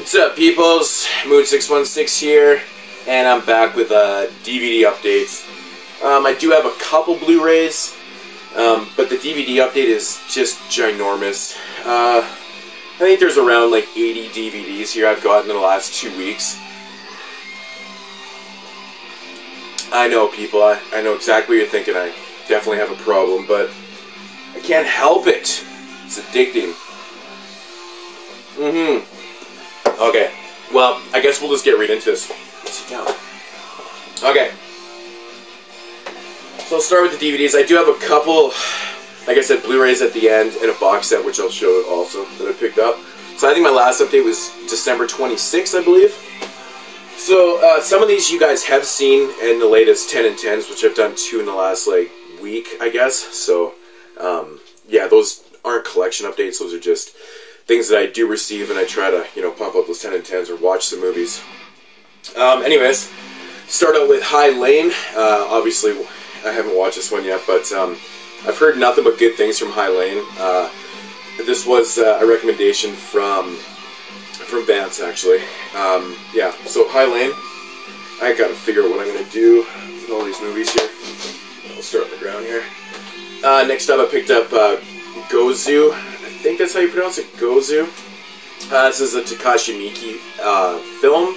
What's up, peoples? Moon616 here, and I'm back with DVD updates. I do have a couple Blu-rays, but the DVD update is just ginormous. I think there's around like 80 DVDs here I've gotten in the last 2 weeks. I know, people, I know exactly what you're thinking. I definitely have a problem, but I can't help it. It's addicting. Okay, well, I guess we'll just get right into this. Sit down. Okay. So I'll start with the DVDs. I do have a couple, like I said, Blu-rays at the end and a box set, which I'll show also, that I picked up. So I think my last update was December 26th, I believe. So some of these you guys have seen in the latest 10 and 10s, which I've done 2 in the last, like, week, I guess. So, yeah, those aren't collection updates. Those are just things that I do receive, and I try to, you know, pump up those 10 and 10s or watch some movies. Anyways, start out with High Lane. Obviously, I haven't watched this one yet, but I've heard nothing but good things from High Lane. This was a recommendation from Vance, actually. Yeah, so High Lane. I gotta figure out what I'm gonna do with all these movies here. I'll start on the ground here. Next up, I picked up Gozu. I think that's how you pronounce it, Gozu. This is a Takashi Miike film.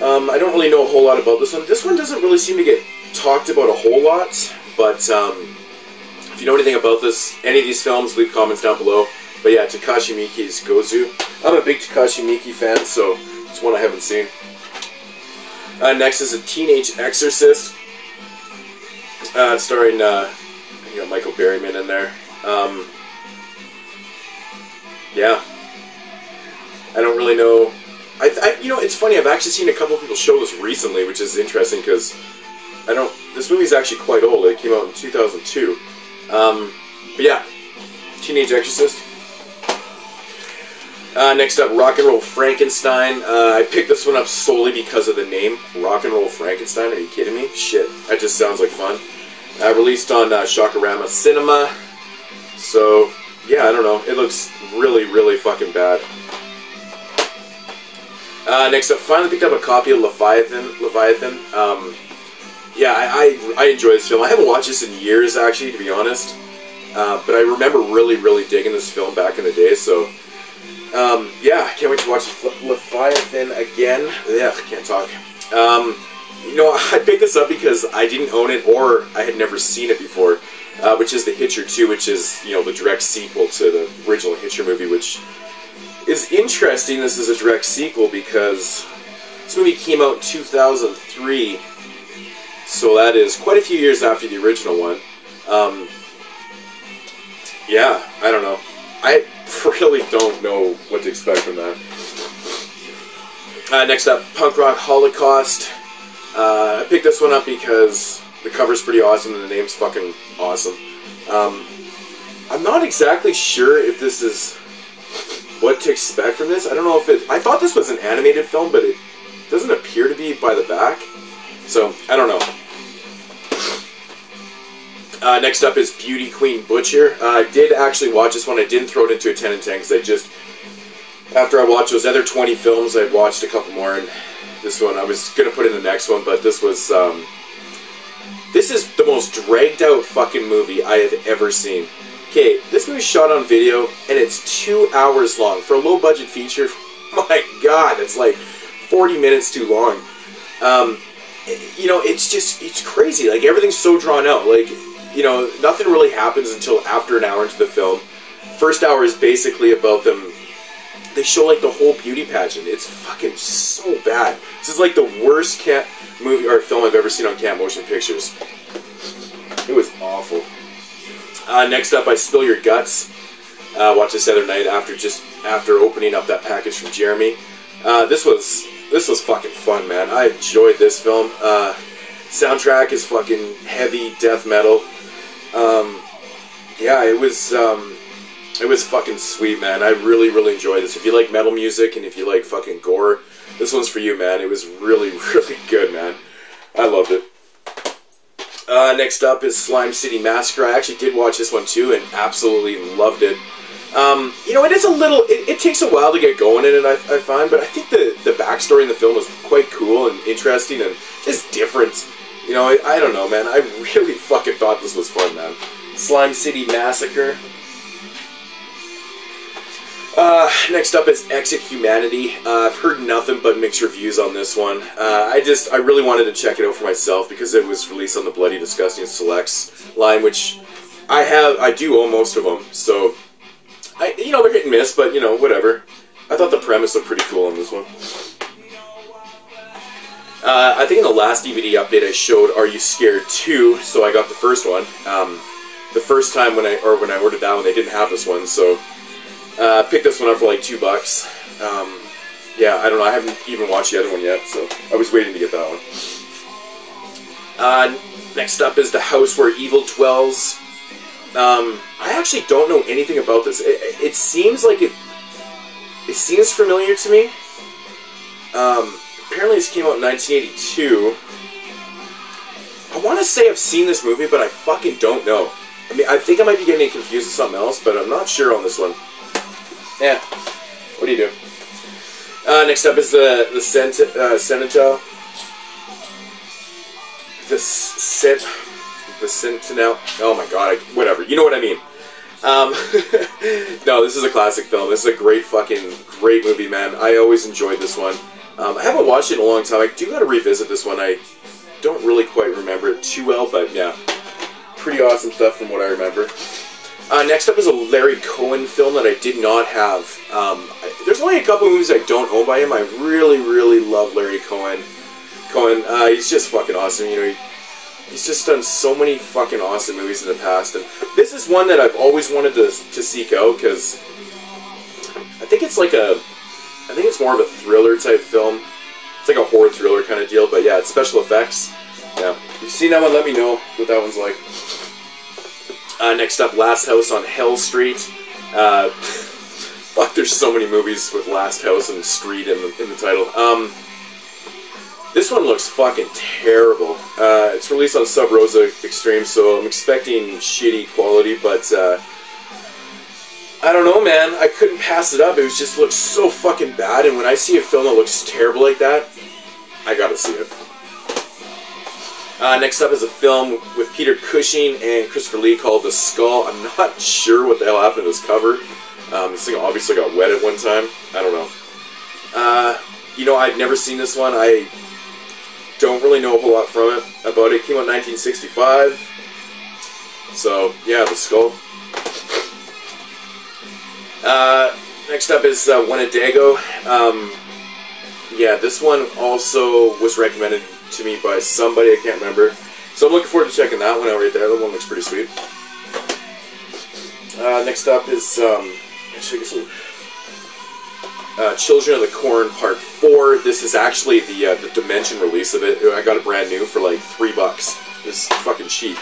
I don't really know a whole lot about this one. This one doesn't really seem to get talked about a whole lot, but if you know anything about this, any of these films, leave comments down below. But yeah, Takashi Miike's Gozu. I'm a big Takashi Miike fan, so it's one I haven't seen. Next is A Teenage Exorcist, starring you know, Michael Berryman in there. Yeah, I don't really know. You know, it's funny. I've actually seen a couple of people show this recently, which is interesting because this movie's actually quite old. It came out in 2002. But yeah, Teenage Exorcist. Next up, Rock and Roll Frankenstein. I picked this one up solely because of the name, Rock and Roll Frankenstein. Are you kidding me? Shit, that just sounds like fun. Released on Shakarama Cinema. So yeah, I don't know. It looks really, really fucking bad. Next up, finally picked up a copy of Leviathan. Yeah, I enjoy this film. I haven't watched this in years, actually, to be honest. But I remember really, really digging this film back in the day. So, yeah, I can't wait to watch Leviathan again. Yeah, can't talk. You know, I picked this up because I didn't own it or I had never seen it before. Which is The Hitcher 2, which is, you know, the direct sequel to the original Hitcher movie, which is interesting. This is a direct sequel because this movie came out in 2003, so that is quite a few years after the original one. Yeah, I don't know. I really don't know what to expect from that. Next up, Punk Rock Holocaust. I picked this one up because the cover's pretty awesome and the name's fucking awesome. I'm not exactly sure if this is what to expect from this. I don't know if it... I thought this was an animated film, but it doesn't appear to be by the back. So, I don't know. Next up is Beauty Queen Butcher. I did actually watch this one. I didn't throw it into a 10 and 10 because I just... After I watched those other 20 films, I watched a couple more, and this one, I was going to put in the next one, but this was... This is the most dragged out fucking movie I have ever seen. Okay, this movie's shot on video, and it's 2 hours long. For a low-budget feature, my god, it's like 40 minutes too long. You know, it's crazy. Like, everything's so drawn out. Like, you know, nothing really happens until after an hour into the film. First hour is basically about them. They show, like, the whole beauty pageant. It's fucking so bad. This is, like, the worst movie or film I've ever seen on Camp Motion Pictures. It was awful. Next up, I Spill Your Guts. Watched this the other night after opening up that package from Jeremy. This was fucking fun, man. I enjoyed this film. Soundtrack is fucking heavy death metal. Yeah, it was fucking sweet, man. I really, really enjoyed this. If you like metal music and if you like fucking gore, this one's for you, man. It was really, really good, man. I loved it. Next up is Slime City Massacre. I actually did watch this one too and absolutely loved it. You know, it is a little, it takes a while to get going in it, I find, but I think the backstory in the film is quite cool and interesting and just different. You know, I don't know, man. I really fucking thought this was fun, man. Slime City Massacre. Next up is Exit Humanity. I've heard nothing but mixed reviews on this one. I really wanted to check it out for myself because it was released on the Bloody Disgusting Selects line, which I do own most of them, so, you know, they're hit and miss, but, you know, whatever. I thought the premise looked pretty cool on this one. I think in the last DVD update I showed Are You Scared 2, so I got the first one. The first time when I ordered that one, they didn't have this one, so picked this one up for like $2. Yeah, I don't know, I haven't even watched the other one yet, so I was waiting to get that one. Next up is The House Where Evil Dwells. I actually don't know anything about this. It seems like it seems familiar to me. Apparently this came out in 1982. I want to say I've seen this movie, but I fucking don't know. I mean, I think I might be getting confused with something else, but I'm not sure on this one. Yeah. What do you do? Next up is the Sentinel. The Sentinel. Oh my god, whatever. You know what I mean. No, this is a classic film. This is a great movie, man. I always enjoyed this one. I haven't watched it in a long time. I do gotta revisit this one. I don't really quite remember it too well, but yeah. Pretty awesome stuff from what I remember. Next up is a Larry Cohen film that I did not have. There's only a couple movies I don't own by him. I really, really love Larry Cohen. He's just fucking awesome. You know, he's just done so many fucking awesome movies in the past, and this is one that I've always wanted to seek out because I think it's more of a thriller type film. It's like a horror thriller kind of deal, but yeah, it's special effects. Yeah, if you've seen that one, let me know what that one's like. Next up, Last House on Hell Street. Fuck, there's so many movies with Last House and Street in the title. This one looks fucking terrible. It's released on Sub Rosa Extreme, so I'm expecting shitty quality, but I don't know, man. I couldn't pass it up. It just looks so fucking bad, and when I see a film that looks terrible like that, I gotta see it. Next up is a film with Peter Cushing and Christopher Lee called The Skull. I'm not sure what the hell happened to this cover. This thing obviously got wet at one time. I don't know. You know, I've never seen this one. I don't really know a whole lot from it about it. It came out in 1965. So, yeah, The Skull. Next up is Wendigo. Yeah, this one also was recommended to me by somebody, I can't remember. So I'm looking forward to checking that one out right there. That one looks pretty sweet. Next up is Children of the Corn Part 4. This is actually the Dimension release of it. I got it brand new for like $3. It's fucking cheap.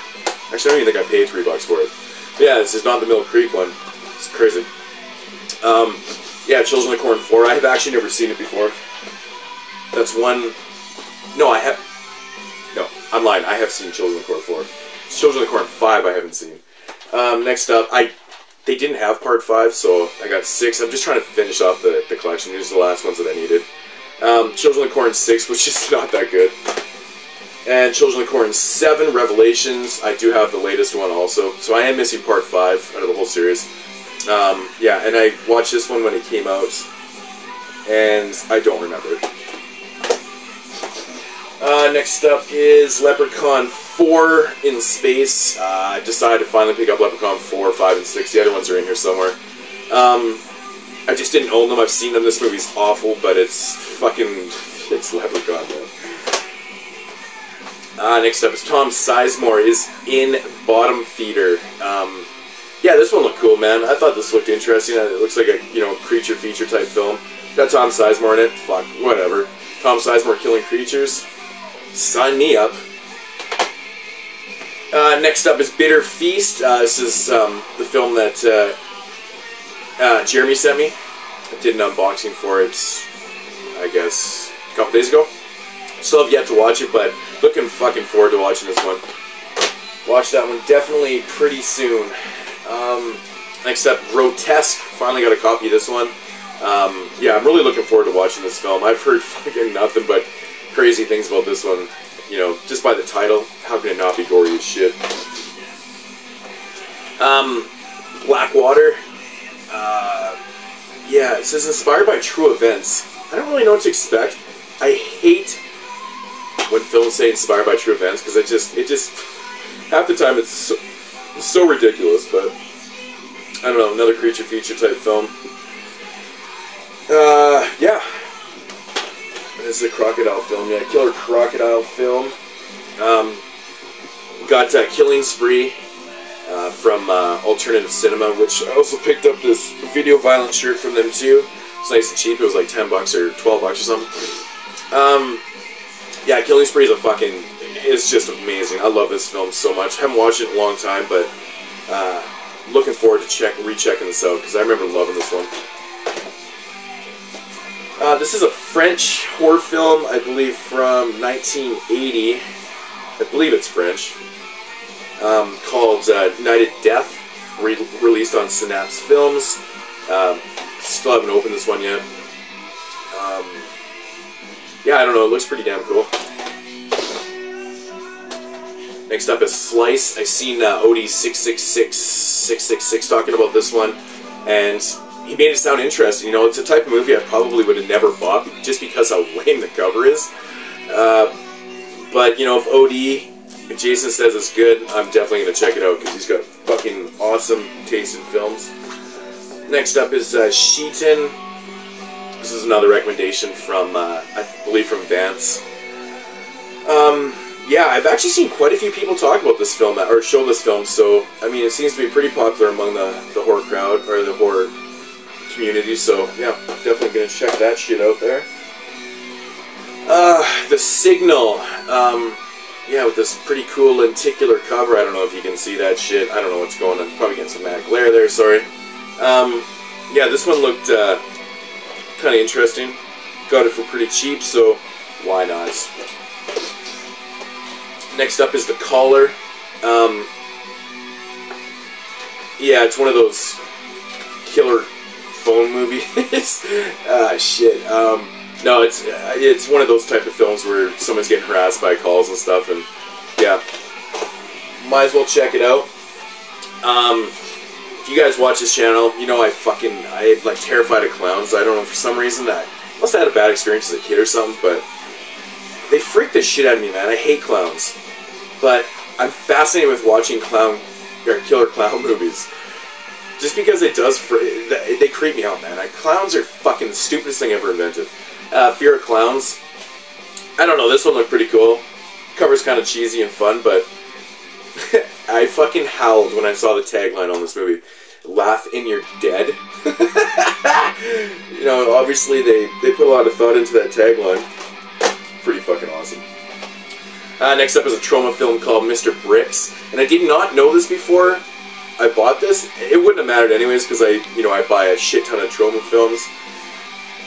Actually, I don't even think I paid $3 for it. But yeah, this is not the Mill Creek one. It's crazy. Yeah, Children of the Corn 4. I have actually never seen it before. That's one... No, I'm lying. I have seen Children of the Corn 4. It's Children of the Corn 5 I haven't seen. Next up, they didn't have Part 5, so I got 6. I'm just trying to finish off the collection. These are the last ones that I needed. Children of the Corn 6, which is not that good. And Children of the Corn 7, Revelations. I do have the latest one also. So I am missing Part 5 out of the whole series. Yeah, and I watched this one when it came out, and I don't remember it. Next up is Leprechaun 4 in Space. I decided to finally pick up Leprechaun 4, 5, and 6. The other ones are in here somewhere. I just didn't own them. I've seen them. This movie's awful, but it's Leprechaun, man. Next up is Tom Sizemore is in Bottom Feeder. Yeah, this one looked cool, man. I thought this looked interesting. It looks like a, creature feature type film. Got Tom Sizemore in it. Fuck, whatever. Tom Sizemore killing creatures. Sign me up. Next up is Bitter Feast. This is the film that Jeremy sent me. I did an unboxing for it, I guess, a couple days ago. Still have yet to watch it, but looking fucking forward to watching this one. Watch that one definitely pretty soon. Next up, Grotesque. Finally got a copy of this one. Yeah, I'm really looking forward to watching this film. I've heard fucking nothing but crazy things about this one. You know, just by the title, how can it not be gory as shit? Blackwater. Yeah, it says inspired by true events. I don't really know what to expect. I hate when films say inspired by true events, because it just half the time it's so ridiculous. But I don't know, another creature feature type film. Yeah. This is a crocodile film, yeah, killer crocodile film. Got Killing Spree from Alternative Cinema, which I also picked up this video violence shirt from them too. It's nice and cheap. It was like $10 or $12 or something. Yeah, Killing Spree is it's just amazing. I love this film so much. Haven't watched it in a long time, but looking forward to rechecking this out, because I remember loving this one. This is a French horror film, I believe, from 1980. I believe it's French. Called Night at Death, released on Synapse Films. Still haven't opened this one yet. Yeah, I don't know, it looks pretty damn cool. Next up is Slice. I seen OD666 talking about this one, and he made it sound interesting. You know, it's a type of movie I probably would have never bought just because how lame the cover is. But, you know, if Jason says it's good, I'm definitely going to check it out, because he's got fucking awesome taste in films. Next up is Sheeton. This is another recommendation from, I believe, from Vance. Yeah, I've actually seen quite a few people talk about this film, or show this film, so, I mean, it seems to be pretty popular among the horror crowd, or the horror community, so, yeah, definitely going to check that shit out there. The Signal, yeah, with this pretty cool lenticular cover. I don't know if you can see that shit. I don't know what's going on. Probably getting some mad glare there, sorry. Yeah, this one looked kind of interesting. Got it for pretty cheap, so why not? Next up is The Caller. Yeah, it's one of those killer phone movies. Shit. No, it's one of those type of films where someone's getting harassed by calls and stuff, and yeah, might as well check it out. If you guys watch this channel, you know I'm like terrified of clowns. I don't know, for some reason I must have had a bad experience as a kid or something, but they freak the shit out of me, man. I hate clowns, but I'm fascinated with watching killer clown movies. Just because they creep me out, man. Clowns are fucking the stupidest thing ever invented. Fear of Clowns. I don't know, this one looked pretty cool. Cover's kind of cheesy and fun, but I fucking howled when I saw the tagline on this movie. Laugh and you're dead. You know, obviously they put a lot of thought into that tagline. Pretty fucking awesome. Next up is a trauma film called Mr. Bricks. And I did not know this before I bought this. It wouldn't have mattered anyways, because I buy a shit ton of trauma films.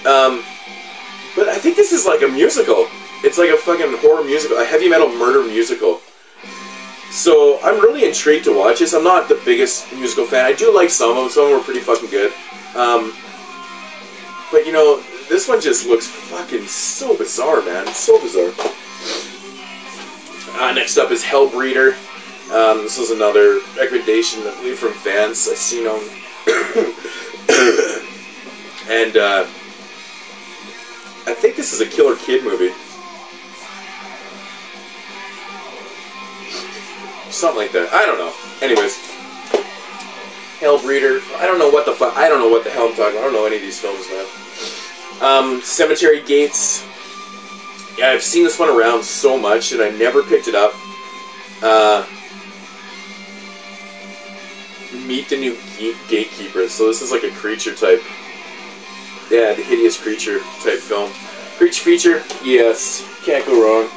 But I think this is like a musical. It's like a fucking horror musical, a heavy metal murder musical. So I'm really intrigued to watch this. I'm not the biggest musical fan. I do like some of them. Some of them were pretty fucking good. But you know, this one just looks fucking so bizarre, man. So bizarre. Next up is Hellbreeder. This was another recommendation, I believe, from Vance. I seen on, and I think this is a Killer Kid movie. Something like that. I don't know. Anyways, Hellbreeder. I don't know what the fuck. I don't know what the hell I'm talking about. I don't know any of these films, man. Cemetery Gates. Yeah, I've seen this one around so much, and I never picked it up. Meet the New Gatekeeper. So this is like a creature type. Yeah, the hideous creature type film. Creature feature? Yes. Can't go wrong.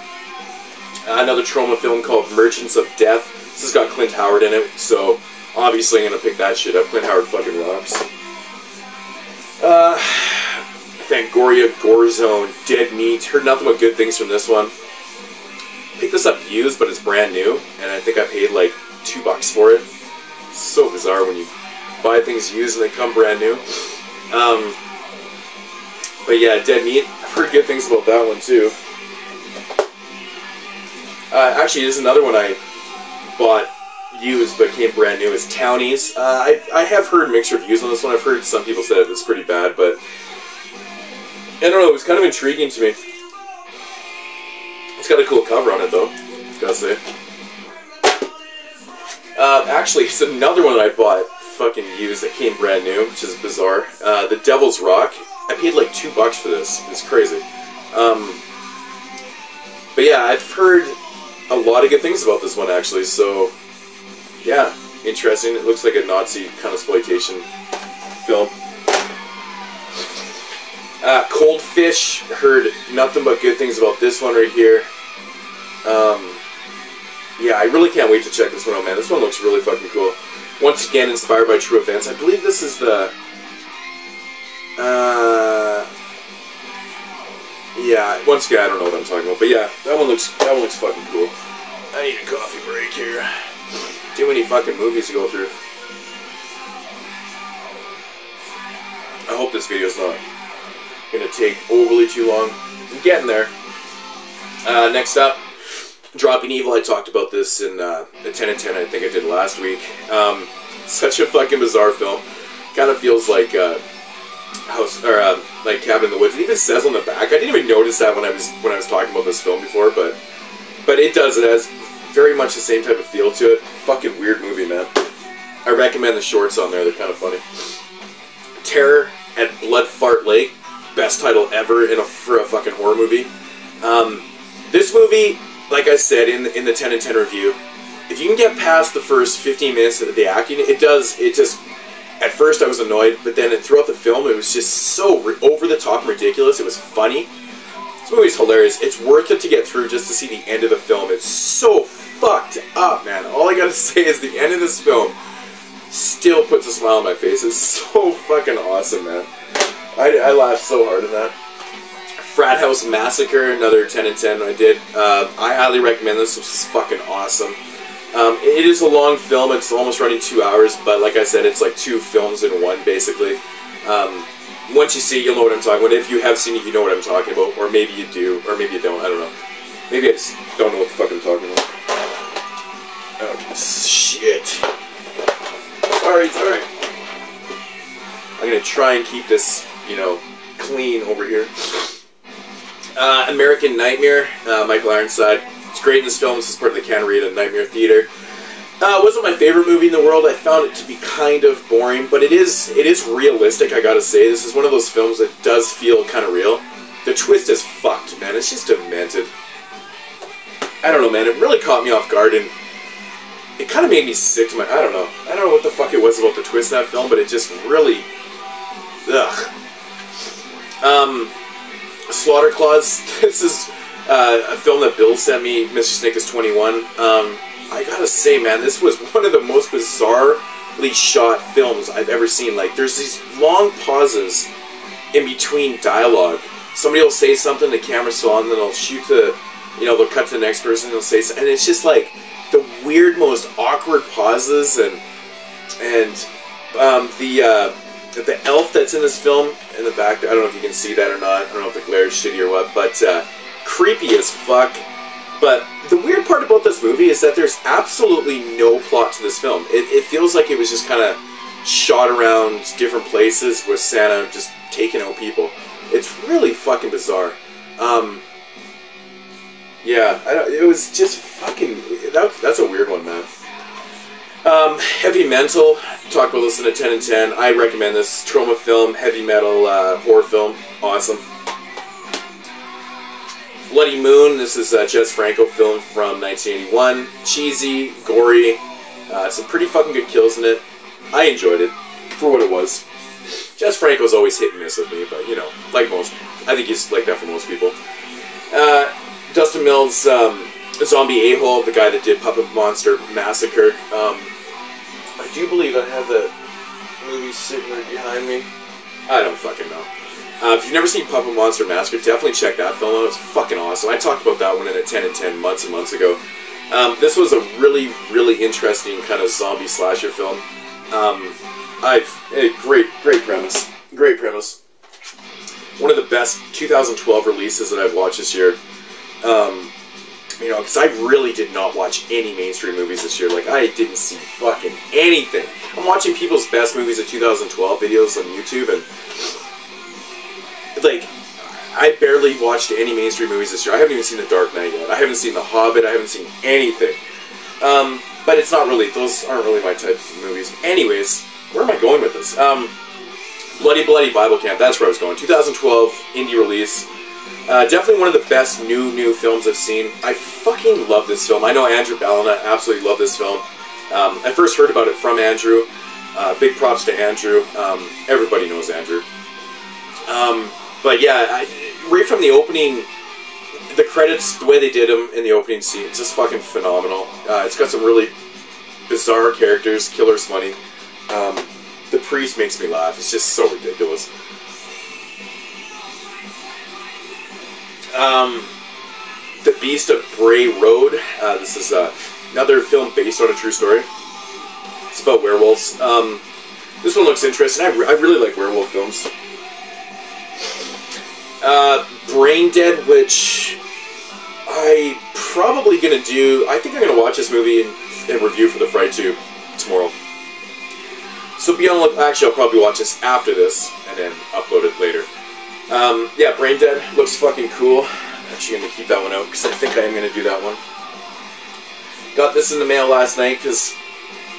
Another trauma film called Merchants of Death. This has got Clint Howard in it, so obviously I'm gonna pick that shit up. Clint Howard fucking rocks. Fangoria, Gore Zone, Dead Meat. Heard nothing but good things from this one. Picked this up used, but it's brand new, and I think I paid like $2 for it. So bizarre when you buy things used and they come brand new. But yeah, Dead Meat, I've heard good things about that one too. Actually, there's another one I bought used but came brand new. Is Townies. I have heard mixed reviews on this one. I've heard some people say it's pretty bad, but I don't know, it was kind of intriguing to me. It's got a cool cover on it though, gotta say. Actually, it's another one that I bought fucking used that came brand new, which is bizarre. The Devil's Rock. I paid like $2 for this. It's crazy. But yeah, I've heard a lot of good things about this one actually, so yeah, interesting. It looks like a Nazi kind of exploitation film. Cold Fish, heard nothing but good things about this one right here. Yeah, I really can't wait to check this one out, man. This one looks really fucking cool. Once again, inspired by true events. I believe this is the... yeah, once again, I don't know what I'm talking about. But yeah, that one looks fucking cool. I need a coffee break here. Too many fucking movies to go through. I hope this video's not gonna take overly too long. I'm getting there. Next up, Dropping Evil. I talked about this in the 10 and 10 I think I did last week. Such a fucking bizarre film. Kind of feels like House or like Cabin in the Woods. It even says on the back. I didn't even notice that when I was talking about this film before, but it does. It has very much the same type of feel to it. Fucking weird movie, man. I recommend the shorts on there. They're kind of funny. Terror at Blood Fart Lake. Best title ever for a fucking horror movie. This movie, like I said in the 10 and 10 review, if you can get past the first 15 minutes of the acting, it just, at first I was annoyed, but then throughout the film it was just so over the top and ridiculous. It was funny. This movie's hilarious. It's worth it to get through just to see the end of the film. It's so fucked up, man. All I gotta say is the end of this film still puts a smile on my face. It's so fucking awesome, man. I laughed so hard in that. Frat House Massacre, another 10 and 10 I did. I highly recommend this. This is fucking awesome. It is a long film. It's almost running 2 hours, but like I said, it's like 2 films in one, basically. Once you see it, you'll know what I'm talking about. If you have seen it, you know what I'm talking about. Or maybe you do, or maybe you don't. I don't know. Maybe I just don't know what the fuck I'm talking about. Oh, shit. Sorry. I'm gonna try and keep this, you know, clean over here. American Nightmare, Michael Ironside. It's great in this film. This is part of the Canarita Nightmare Theater. It wasn't my favorite movie in the world. I found it to be kind of boring, but it is realistic, I gotta say. This is one of those films that does feel kind of real. The twist is fucked, man. It's just demented. I don't know, man. It really caught me off guard, and it kind of made me sick to my... I don't know what the fuck it was about the twist in that film, but it just really... Ugh. Slaughter Claws. This is a film that Bill sent me. Mr. Snake is 21. I gotta say, man, this was one of the most bizarrely shot films I've ever seen. Like, there's these long pauses in between dialogue. Somebody will say something, the camera's still on, then they'll shoot to, you know, they'll cut to the next person, they'll say something, and it's just like the weird, most awkward pauses, and the elf that's in this film in the back, I don't know if you can see that or not, I don't know if the glare is shitty or what, but creepy as fuck. But the weird part about this movie is that there's absolutely no plot to this film. It feels like it was just kind of shot around different places with Santa just taking out people. It's really fucking bizarre. Yeah, it was just fucking... That's a weird one, man. Heavy Mental, talked about this in a 10 and 10. I recommend this. Trauma film, heavy metal, horror film. Awesome. Bloody Moon, this is a Jess Franco film from 1981. Cheesy, gory, some pretty fucking good kills in it. I enjoyed it for what it was. Jess Franco's always hit and miss with me, but you know, like most, I think he's like that for most people. Dustin Mills, Zombie A-Hole, the guy that did Puppet Monster Massacre. I do believe I have the movie sitting right behind me. I don't fucking know. If you've never seen Puppet Monster Massacre, definitely check that film out. It's fucking awesome. I talked about that one in a 10 and 10 months and months ago. This was a really, really interesting kind of zombie slasher film. Great premise. Great premise. One of the best 2012 releases that I've watched this year. You know, because I really did not watch any mainstream movies this year. Like, I didn't see fucking anything. I'm watching people's best movies of 2012 videos on YouTube, and like, I barely watched any mainstream movies this year. I haven't even seen The Dark Knight yet. I haven't seen The Hobbit. I haven't seen anything. But it's not really, those aren't really my types of movies. Anyways, where am I going with this? Bloody Bloody Bible Camp, that's where I was going. 2012 indie release. Definitely one of the best new films I've seen. I fucking love this film. I know Andrew Ballina absolutely loved this film. I first heard about it from Andrew. Big props to Andrew. Everybody knows Andrew. But yeah, right from the opening, the credits, the way they did them in the opening scene, it's just fucking phenomenal. It's got some really bizarre characters. Killer's funny. The priest makes me laugh. It's just so ridiculous. The Beast of Bray Road. This is another film based on a true story. It's about werewolves. This one looks interesting. I really like werewolf films. Brain Dead, which I probably gonna do. I think I'm gonna watch this movie and review for the Fright Tube tomorrow. So be on the look. Actually, I'll probably watch this after this and then upload it later. Yeah, Brain Dead looks fucking cool. I'm actually going to keep that one out because I think I am going to do that one. Got this in the mail last night because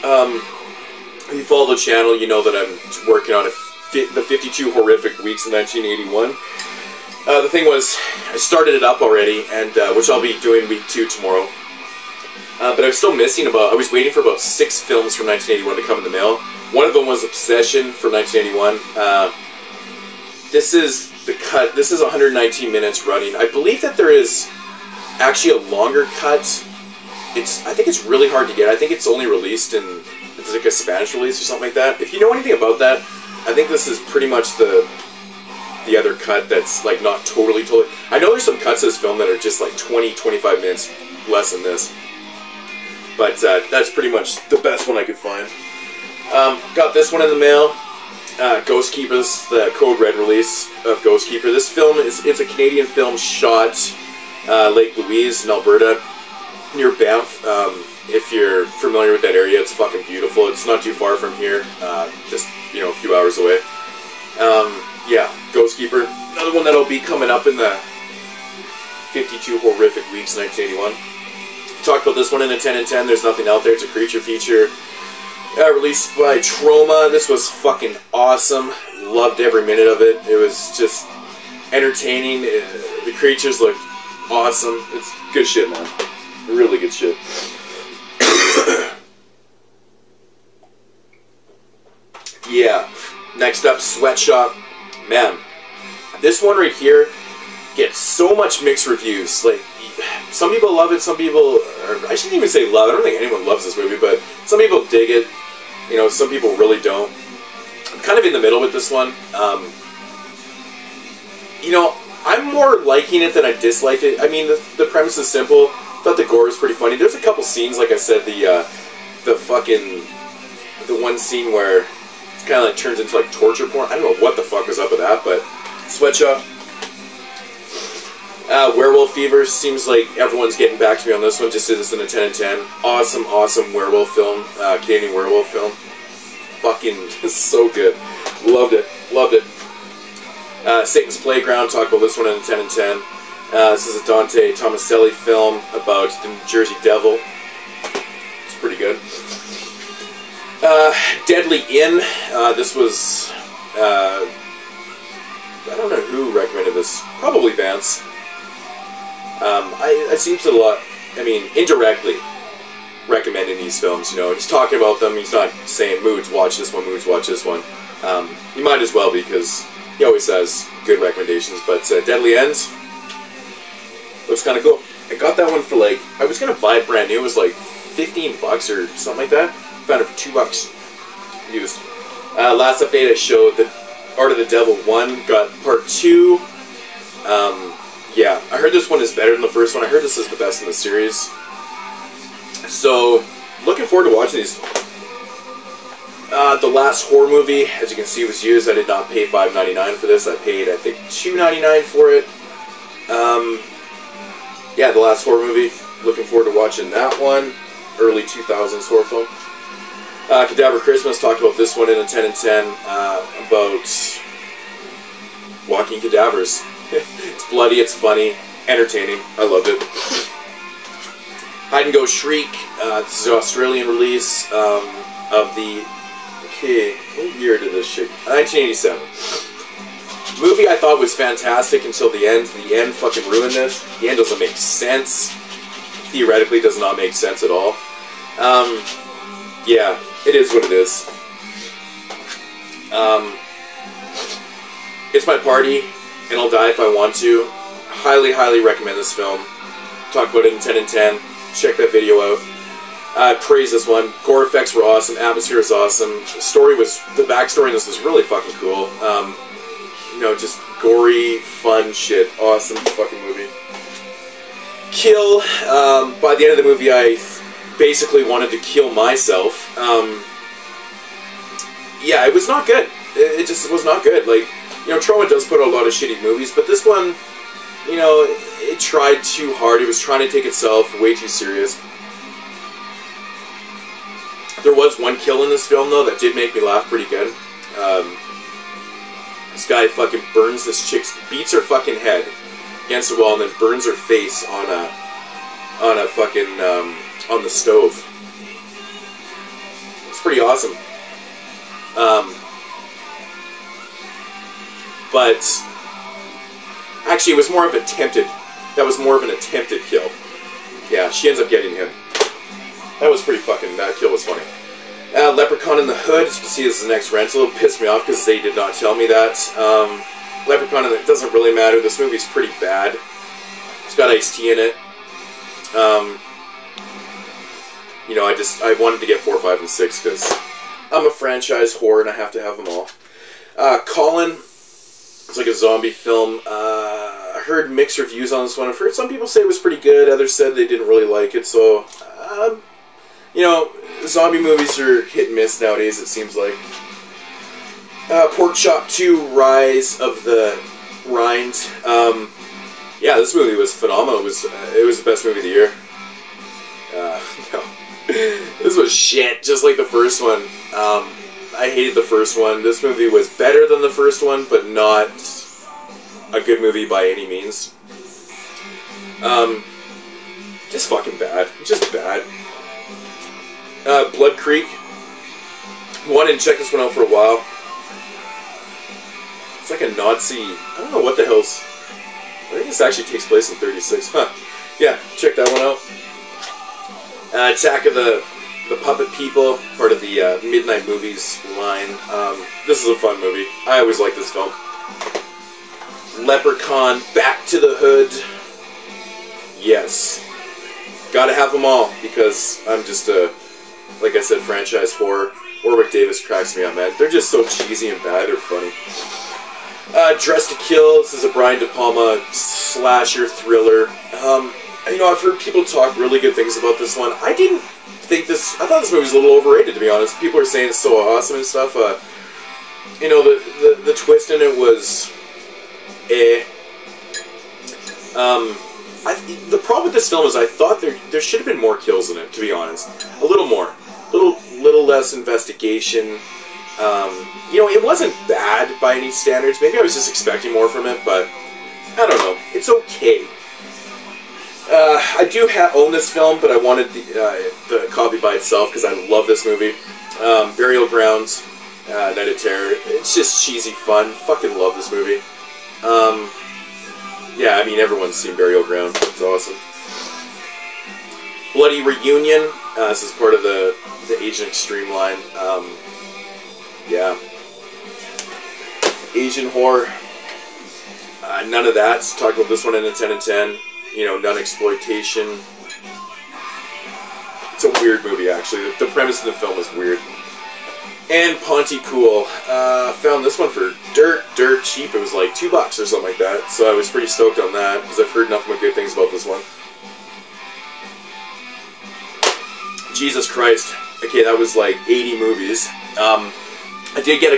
if you follow the channel, you know that I'm working on the 52 horrific weeks in 1981. The thing was, I started it up already, and which I'll be doing week 2 tomorrow. But I was still missing I was waiting for about 6 films from 1981 to come in the mail. One of them was Obsession from 1981. This is the cut. This is 119 minutes running. I believe that there is actually a longer cut. I think it's really hard to get. I think it's only released it's like a Spanish release or something like that. If you know anything about that, I think this is pretty much the other cut that's like not totally. I know there's some cuts of this film that are just like 20-25 minutes less than this. But that's pretty much the best one I could find. Got this one in the mail. Ghost Keepers, the Code Red release of Ghost Keeper. This film it's a Canadian film shot Lake Louise in Alberta, near Banff. If you're familiar with that area, it's fucking beautiful. It's not too far from here, just a few hours away. Yeah, Ghost Keeper. Another one that'll be coming up in the 52 horrific weeks 1981. Talked about this one in a 10 and 10. There's Nothing Out There. It's a creature feature. Released by Troma. This was fucking awesome. Loved every minute of it. It was just entertaining. The creatures looked awesome. It's good shit, man. Really good shit. Yeah. Next up, Sweatshop. Man, this one right here gets so much mixed reviews. Like, some people love it, some people, I shouldn't even say love, I don't think anyone loves this movie, but some people dig it, some people really don't. I'm kind of in the middle with this one. I'm more liking it than I disliked it. I mean, the premise is simple. I thought the gore was pretty funny. There's a couple scenes, like I said, the one scene where it kind of like turns into like torture porn. I don't know what the fuck was up with that, but Sweatshop. Werewolf Fever, seems like everyone's getting back to me on this one. Just did this in a 10 and 10. Awesome werewolf film. Canadian werewolf film. Fucking so good. Loved it. Satan's Playground, talked about this one in a 10 and 10. This is a Dante Tomaselli film about the New Jersey Devil. It's pretty good. Deadly Inn. This was... I don't know who recommended this. Probably Vance. I seem to indirectly recommending these films, he's talking about them, he's not saying, Moods, watch this one, Moods, watch this one. You might as well, because he always has good recommendations, but Deadly Ends looks kind of cool. I got that one for I was going to buy it brand new, it was like $15 or something like that. Found it for $2 used. Last update I showed that Art of the Devil 1 got Part 2. Yeah, I heard this one is better than the first one. I heard this is the best in the series. So, looking forward to watching these. The last horror movie, as you can see, was used. I did not pay $5.99 for this. I paid, I think, $2.99 for it. Yeah, the last horror movie. Looking forward to watching that one. Early 2000s horror film. Cadaver Christmas, talked about this one in a 10 and 10, about walking cadavers. It's bloody, it's funny, entertaining. I loved it. Hide and Go Shriek. This is an Australian release of the... Okay, what year did this shit? 1987. Movie I thought was fantastic until the end. The end fucking ruined this. The end doesn't make sense. Theoretically does not make sense at all. Yeah, it is what it is. It's my party, and I'll die if I want to. Highly, highly recommend this film. Talk about it in 10 and 10. Check that video out. Praise this one. Gore effects were awesome. Atmosphere was awesome. The backstory in this was really fucking cool. You know, just gory, fun shit. Awesome fucking movie. Kill. By the end of the movie, I basically wanted to kill myself. Yeah, it was not good. It just was not good. Like, you know, Troma does put out a lot of shitty movies, but this one, you know, it tried too hard. It was trying to take itself way too serious. There was one kill in this film, though, that did make me laugh pretty good. This guy fucking burns this chick's, beats her fucking head against the wall, and then burns her face on a fucking, on the stove. It's pretty awesome. But actually, it was more of attempted. That was more of an attempted kill. Yeah, she ends up getting him. That was pretty fucking. That kill was funny. Leprechaun in the Hood. As you can see, this is the next rental. It pissed me off because they did not tell me that. Leprechaun in the. It doesn't really matter. This movie's pretty bad. It's got Ice-T in it. You know, I wanted to get 4, 5, and 6 because I'm a franchise whore and I have to have them all. Colin. It's like a zombie film. I heard mixed reviews on this one. I've heard some people say it was pretty good. Others said they didn't really like it. So, you know, zombie movies are hit and miss nowadays, it seems like. Pork Chop 2, Rise of the Rind. Yeah, this movie was phenomenal. It was the best movie of the year. No. This was shit, just like the first one. I hated the first one. This movie was better than the first one, but not a good movie by any means. Just fucking bad. Just bad. Blood Creek. Wanted to check this one out for a while. It's like a Nazi... I don't know what the hell's... I think this actually takes place in 36. Huh. Yeah, check that one out. Attack of the Puppet People, part of the Midnight Movies line. This is a fun movie. I always like this film. Leprechaun, Back to the Hood. Yes. Gotta have them all, because I'm just a, like I said, franchise whore. Warwick Davis cracks me up, man. They're just so cheesy and bad, they're funny. Dress to Kill. This is a Brian De Palma slasher thriller. You know, I've heard people talk really good things about this one. I didn't think this... I thought this movie was a little overrated, to be honest. People are saying it's so awesome and stuff. You know, the twist in it was... the problem with this film is I thought there should have been more kills in it, to be honest. A little more. Little less investigation. You know, it wasn't bad by any standards. Maybe I was just expecting more from it, but... I don't know. It's okay. I do own this film, but I wanted the copy by itself because I love this movie. Burial Grounds, Night of Terror. It's just cheesy fun. Fucking love this movie. Yeah, I mean, everyone's seen Burial Ground. It's awesome. Bloody Reunion. This is part of the Agent Extreme line. Yeah. Asian horror. None of that. Talk about this one in a 10 and 10. You know, non-exploitation. It's a weird movie, actually. The premise of the film is weird. And Pontypool. Found this one for dirt cheap. It was like $2 or something like that. So I was pretty stoked on that, because I've heard nothing but good things about this one. Jesus Christ. Okay, that was like 80 movies. I did get a